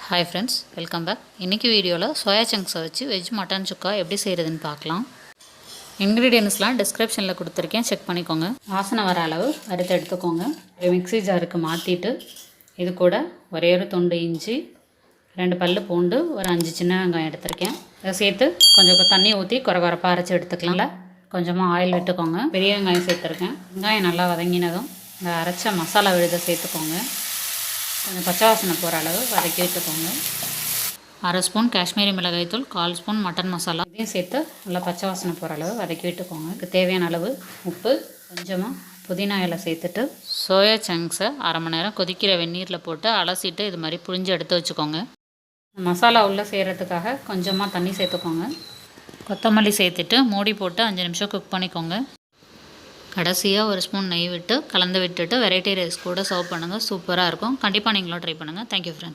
Hi friends, welcome back. இன்னைக்கு வீடியோல soya சங்க்ஸை வச்சு வெஜ் மட்டன் சுக்கா எப்படி செய்யறதுன்னு பார்க்கலாம். இன்கிரிடியன்ட்ஸ்லாம் டிஸ்கிரிப்ஷன்ல கொடுத்திருக்கேன், செக் பண்ணிக்கோங்க. வாசனை வர அளவு வறுத்து எடுத்துக்கோங்க. ஒரு மிக்ஸி ஜாருக்கு மாத்திட்டு இது கூட ஒரே ஒரு துண்டு இஞ்சி, 2 பல்லு பூண்டு, ஒரு 5 சின்ன வெங்காயம் எடுத்துருக்கேன். இதை சேர்த்து கொஞ்சம் தண்ணி ஊற்றி குறகுறப்பாக அரைச்சி எடுத்துக்கலாம்ல. கொஞ்சமாக ஆயில் விட்டுக்கோங்க. பெரிய வெங்காயம் சேர்த்துருக்கேன். வெங்காயம் நல்லா வதங்கினதும் இந்த அரைச்ச மசாலா விழுதை சேர்த்துக்கோங்க. கொஞ்சம் பச்சை வாசனை போகிற அளவு வதக்கி விட்டுக்கோங்க. 1/2 ஸ்பூன் காஷ்மீரி மிளகாய்த்தூள், 1/4 ஸ்பூன் மட்டன் மசாலா இதையும் சேர்த்து நல்லா பச்சை வாசனை போகிற அளவு வதக்கி விட்டுக்கோங்க. இதுக்கு தேவையான அளவு உப்பு, கொஞ்சமாக புதினா இலை சேர்த்துட்டு சோயா சங்க்ஸை 1/2 மணி நேரம் கொதிக்கிற வெந்நீரில் போட்டு அலசிட்டு இது மாதிரி புழிஞ்சு எடுத்து வச்சுக்கோங்க. மசாலா உள்ளே செய்கிறதுக்காக கொஞ்சமாக தண்ணி சேர்த்துக்கோங்க. கொத்தமல்லி சேர்த்துட்டு மூடி போட்டு 5 நிமிஷம் குக் பண்ணிக்கோங்க. கடைசியாக 1 ஸ்பூன் நெய் விட்டு கலந்து விட்டுட்டு வெரைட்டி ரைஸ் கூட சர்வ் பண்ணுங்கள். சூப்பராக இருக்கும். கண்டிப்பாக நீங்களும் ட்ரை பண்ணுங்கள். Thank you friends.